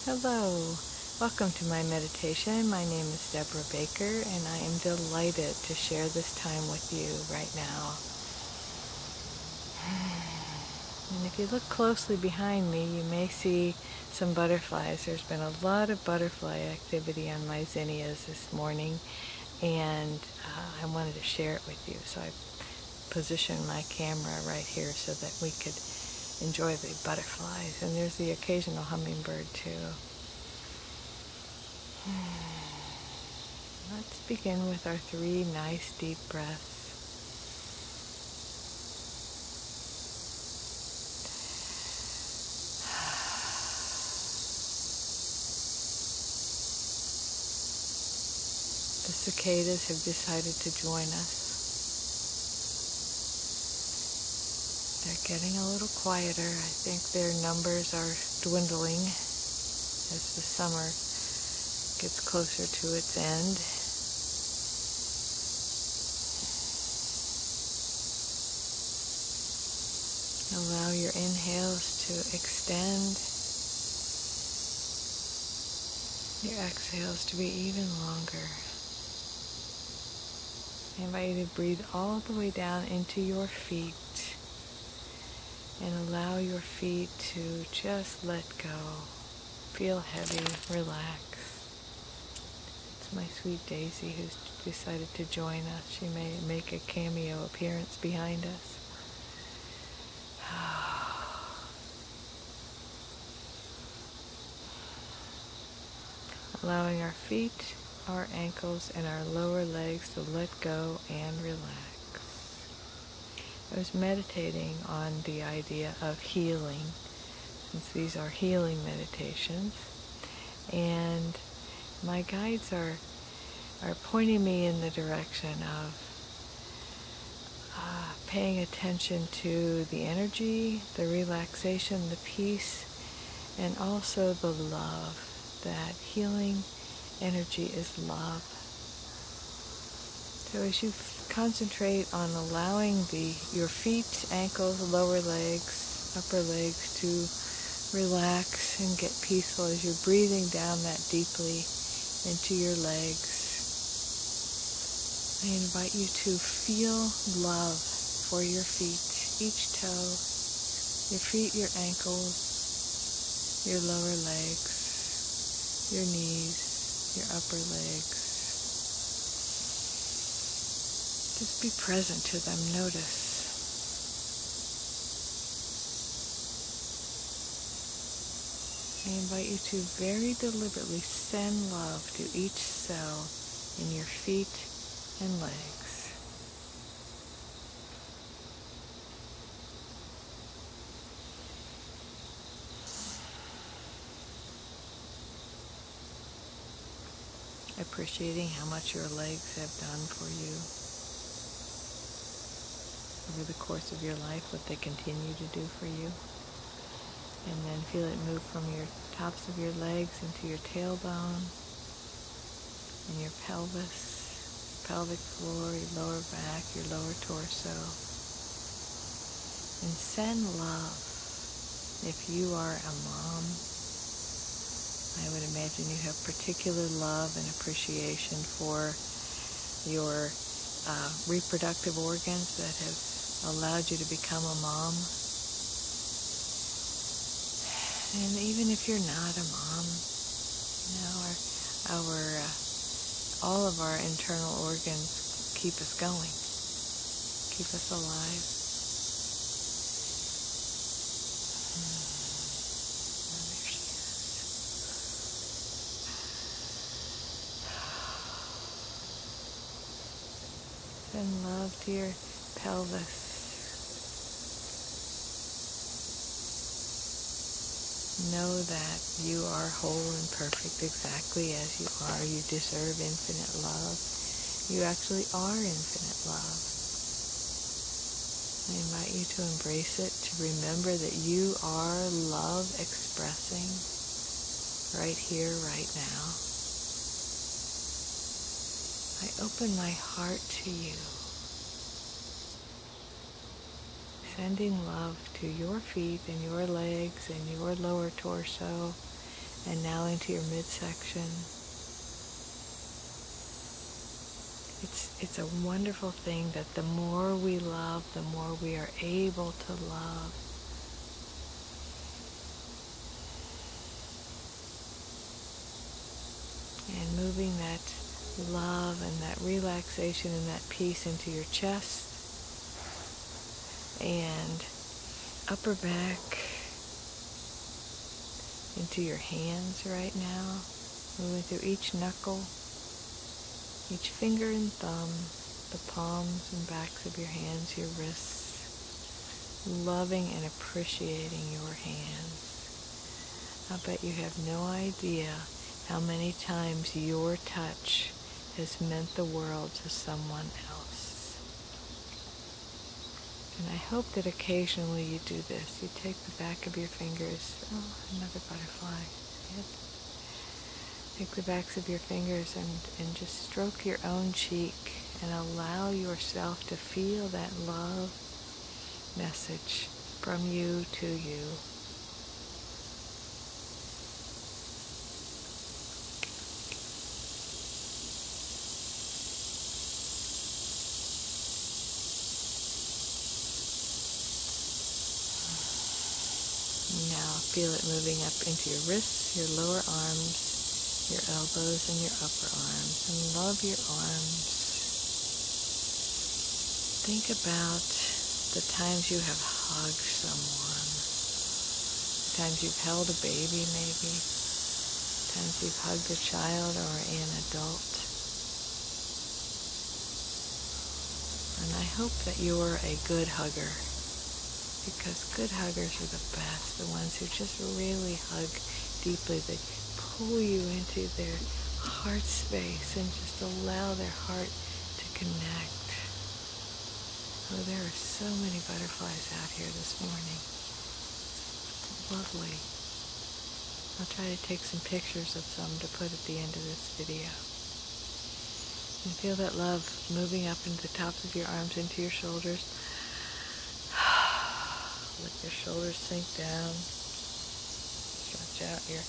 Hello, welcome to my meditation. My name is Deborah Baker, and I am delighted to share this time with you right now. And if you look closely behind me, you may see some butterflies. There's been a lot of butterfly activity on my zinnias this morning, and I wanted to share it with you. So I positioned my camera right here so that we could enjoy the butterflies. And there's the occasional hummingbird too. Let's begin with our 3 nice deep breaths. The cicadas have decided to join us. They're getting a little quieter. I think their numbers are dwindling as the summer gets closer to its end. Allow your inhales to extend, your exhales to be even longer. I invite you to breathe all the way down into your feet and allow your feet to just let go. Feel heavy, relax. It's my sweet Daisy who's decided to join us. She may make a cameo appearance behind us. Allowing our feet, our ankles, and our lower legs to let go and relax. I was meditating on the idea of healing, since these are healing meditations, and my guides are pointing me in the direction of paying attention to the energy, the relaxation, the peace, and also the love. That healing energy is love. So as you concentrate on allowing your feet, ankles, lower legs, upper legs to relax and get peaceful as you're breathing down that deeply into your legs, I invite you to feel love for your feet, each toe, your feet, your ankles, your lower legs, your knees, your upper legs. Just be present to them. Notice. I invite you to very deliberately send love to each cell in your feet and legs. Appreciating how much your legs have done for you over the course of your life, what they continue to do for you. And then feel it move from your tops of your legs into your tailbone and your pelvis, pelvic floor, your lower back, your lower torso. And send love. If you are a mom, I would imagine you have particular love and appreciation for your reproductive organs that have allowed you to become a mom. And even if you're not a mom, all of our internal organs keep us going, keep us alive. Send love to your pelvis. Know that you are whole and perfect exactly as you are. You deserve infinite love. You actually are infinite love. I invite you to embrace it, to remember that you are love expressing right here, right now. I open my heart to you, sending love to your feet and your legs and your lower torso and now into your midsection. It's a wonderful thing that the more we love, the more we are able to love. And moving that love and that relaxation and that peace into your chest and upper back, into your hands right now, moving through each knuckle, each finger and thumb, the palms and backs of your hands, your wrists, loving and appreciating your hands. I bet you have no idea how many times your touch has meant the world to someone else. And I hope that occasionally you do this. You take the back of your fingers, another butterfly. Take the backs of your fingers and just stroke your own cheek and allow yourself to feel that love message from you to you. Now feel it moving up into your wrists, your lower arms, your elbows, and your upper arms. And love your arms. Think about the times you have hugged someone, the times you've held a baby maybe, the times you've hugged a child or an adult. And I hope that you're a good hugger, because good huggers are the best, the ones who just really hug deeply. They pull you into their heart space and just allow their heart to connect. Oh, there are so many butterflies out here this morning. Lovely. I'll try to take some pictures of some to put at the end of this video. And feel that love moving up into the tops of your arms, into your shoulders. Let your shoulders sink down. Stretch out your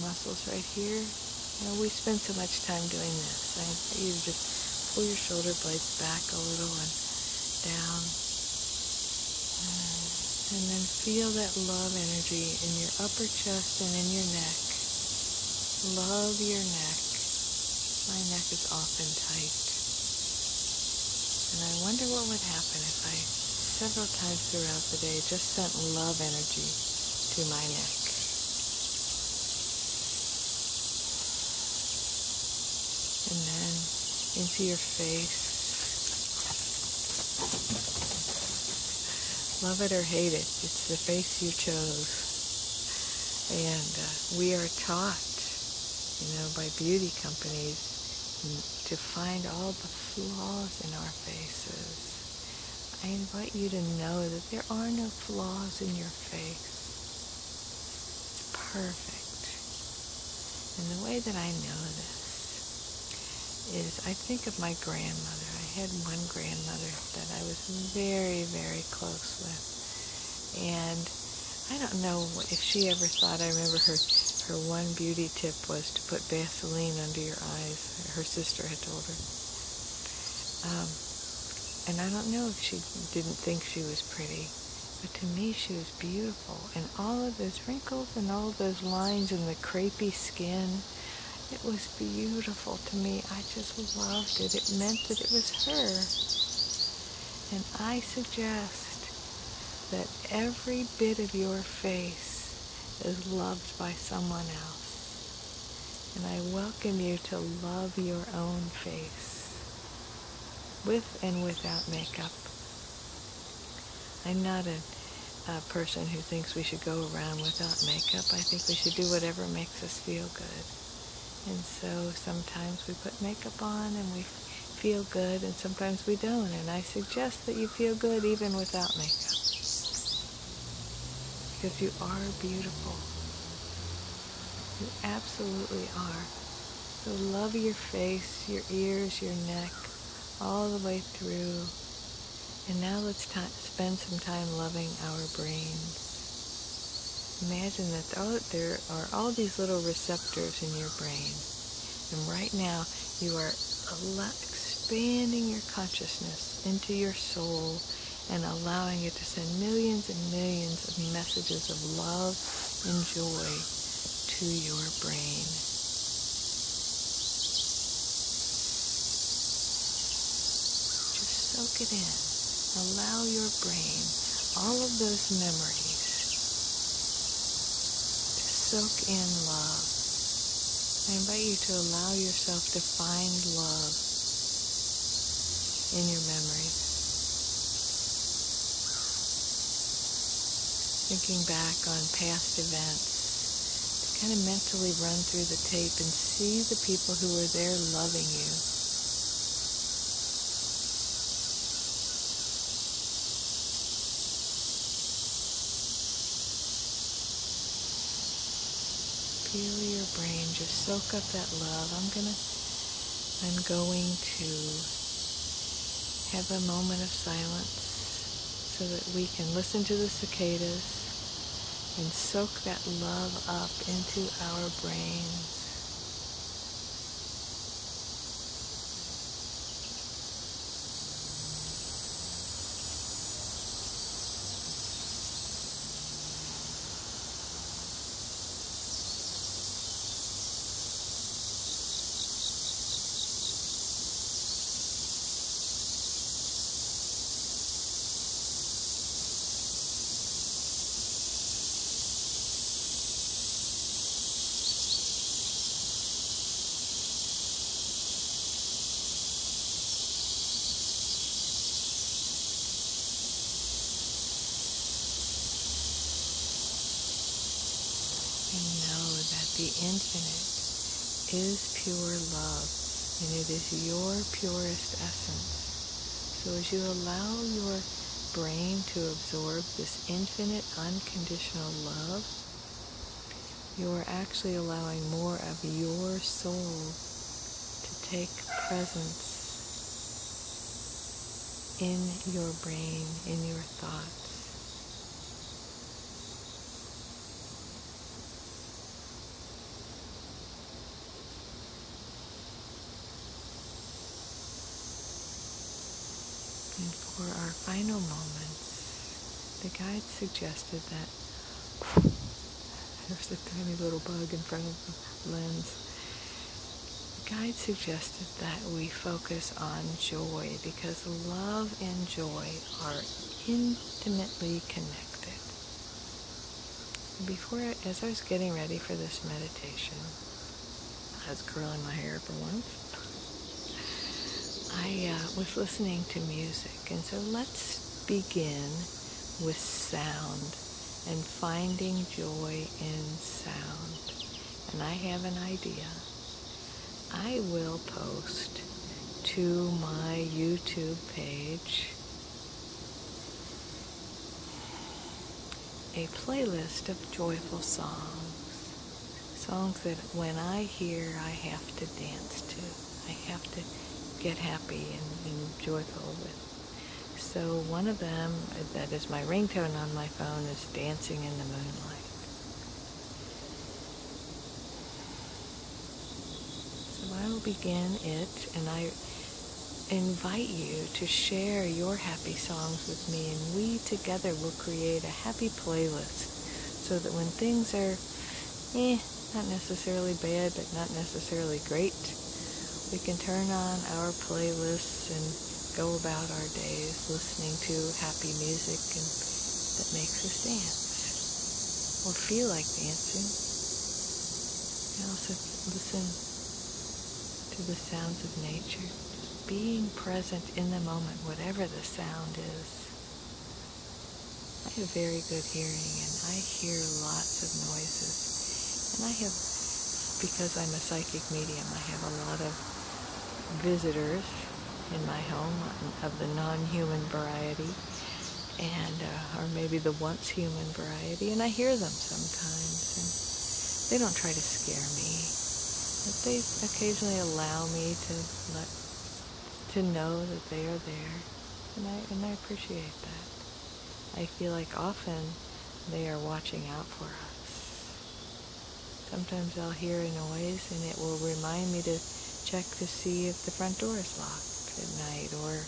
muscles right here. You know, we spend so much time doing this. I invite you to just pull your shoulder blades back a little and down. And then feel that love energy in your upper chest and in your neck. Love your neck. My neck is often tight. And I wonder what would happen if I several times throughout the day just sent love energy to my neck. And then into your face. Love it or hate it, it's the face you chose. And we are taught, by beauty companies to find all the flaws in our faces. I invite you to know that there are no flaws in your face. It's perfect. And the way that I know this is I think of my grandmother. I had one grandmother that I was very, very close with. And I don't know if she ever thought, I remember her one beauty tip was to put Vaseline under your eyes. Her sister had told her. And I don't know if she didn't think she was pretty, but to me she was beautiful. And all of those wrinkles and all of those lines and the crepey skin, it was beautiful to me. I just loved it. It meant that it was her. And I suggest that every bit of your face is loved by someone else. And I welcome you to love your own face, with and without makeup. I'm not a person who thinks we should go around without makeup. I think we should do whatever makes us feel good. And so sometimes we put makeup on and we feel good, and sometimes we don't. And I suggest that you feel good even without makeup, because you are beautiful. You absolutely are. So love your face, your ears, your neck, all the way through. And now let's spend some time loving our brains. imagine that there are all these little receptors in your brain. And right now, you are expanding your consciousness into your soul and allowing it to send millions and millions of messages of love and joy to your brain. Just soak it in. Allow your brain, all of those memories, to soak in love. I invite you to allow yourself to find love in your memories. Thinking back on past events, to kind of mentally run through the tape and see the people who were there loving you. Feel your brain just soak up that love. I'm going to have a moment of silence so that we can listen to the cicadas and soak that love up into our brains. And know that the infinite is pure love, and it is your purest essence. So as you allow your brain to absorb this infinite, unconditional love, you are actually allowing more of your soul to take presence in your brain, in your thoughts. And for our final moments, the guide suggested that there's a tiny little bug in front of the lens. The guide suggested that we focus on joy because love and joy are intimately connected. As I was getting ready for this meditation, I was curling my hair for once. I was listening to music, and so let's begin with sound and finding joy in sound. And I have an idea. I will post to my YouTube page a playlist of joyful songs that when I hear, I have to dance to. I have to get happy and joyful with. So one of them, that is my ringtone on my phone, is Dancing in the Moonlight. So I will begin it, and I invite you to share your happy songs with me, and we together will create a happy playlist so that when things are not necessarily bad but not necessarily great, we can turn on our playlists and go about our days listening to happy music and that makes us dance or feel like dancing. And also listen to the sounds of nature, being present in the moment, whatever the sound is. I have very good hearing, and I hear lots of noises. And I have, because I'm a psychic medium, I have a lot of visitors in my home of the non-human variety, and or maybe the once human variety, and I hear them sometimes, and they don't try to scare me, but they occasionally allow me to know that they are there, and I appreciate that. I feel like often They are watching out for us. Sometimes I'll hear a noise and it will remind me to check to see if the front door is locked at night, or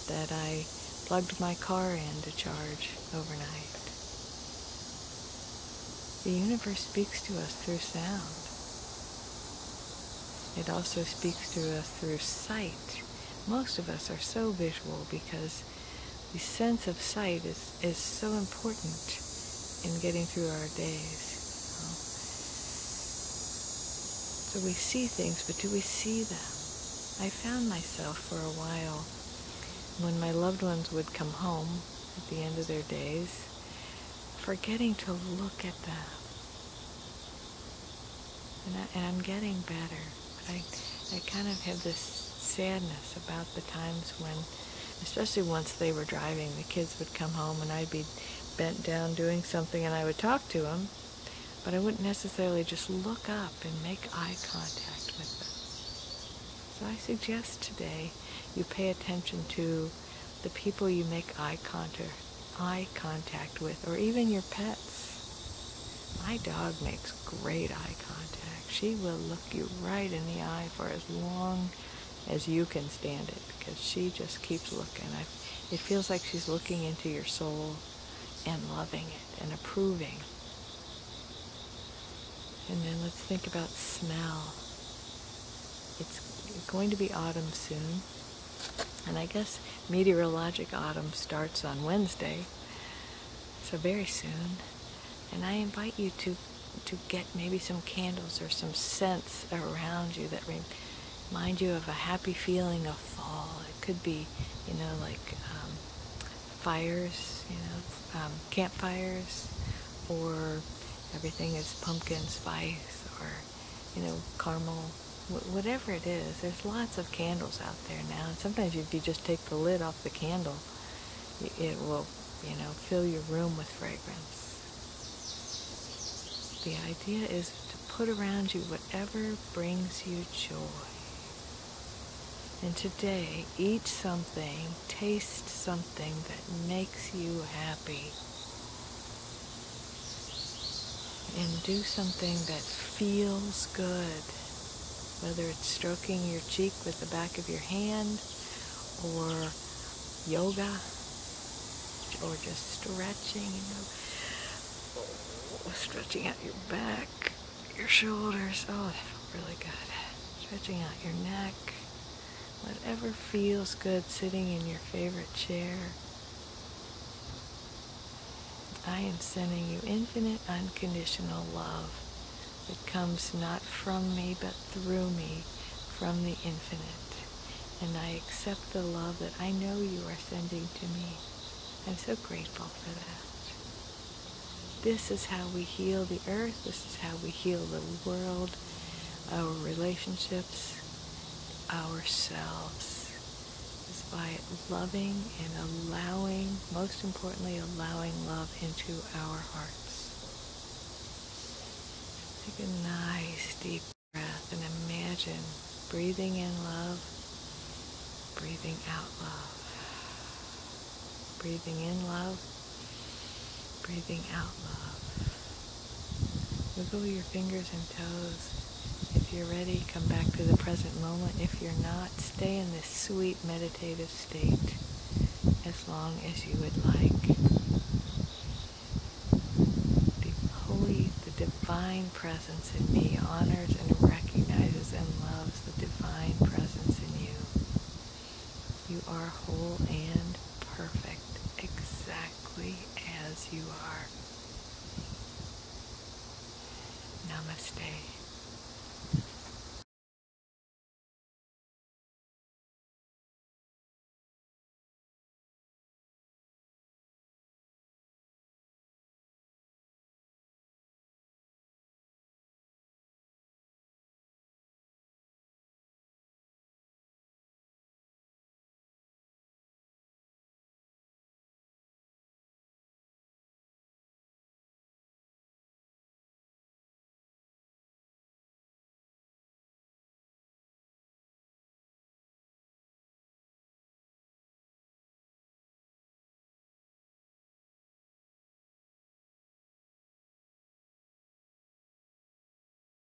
that I plugged my car in to charge overnight. The universe speaks to us through sound. It also speaks to us through sight. Most of us are so visual because the sense of sight is so important in getting through our days. So we see things, but do we see them? I found myself for a while, when my loved ones would come home at the end of their days, forgetting to look at them. And I'm getting better. But I kind of have this sadness about the times when, especially once they were driving, the kids would come home and I'd be bent down doing something and I would talk to them, but I wouldn't necessarily just look up and make eye contact with them. So I suggest today you pay attention to the people you make eye contact with, or even your pets. My dog makes great eye contact. She will look you right in the eye for as long as you can stand it, because she just keeps looking. It feels like she's looking into your soul and loving it and approving. And then let's think about smell. It's going to be autumn soon, and I guess meteorologic autumn starts on Wednesday, so very soon. And I invite you to get maybe some candles or some scents around you that remind you of a happy feeling of fall. It could be, like fires, campfires, or everything is pumpkin spice, or, caramel, whatever it is. There's lots of candles out there now, and sometimes if you just take the lid off the candle, it will, fill your room with fragrance. The idea is to put around you whatever brings you joy. And today, eat something, taste something that makes you happy. And do something that feels good. Whether it's stroking your cheek with the back of your hand, or yoga, or just stretching, stretching out your back, your shoulders. Oh, that felt really good. Stretching out your neck. Whatever feels good sitting in your favorite chair. I am sending you infinite, unconditional love that comes not from me, but through me, from the infinite. And I accept the love that I know you are sending to me. I'm so grateful for that. This is how we heal the earth. This is how we heal the world, our relationships, ourselves. Is by loving and allowing, most importantly, allowing love into our hearts. Take a nice deep breath and imagine breathing in love, breathing out love. Breathing in love, breathing out love. Wiggle your fingers and toes. If you're ready, come back to the present moment. If you're not, stay in this sweet meditative state as long as you would like. The divine presence in me honors and recognizes and loves the divine presence in you. You are whole and perfect, exactly as you are. Namaste.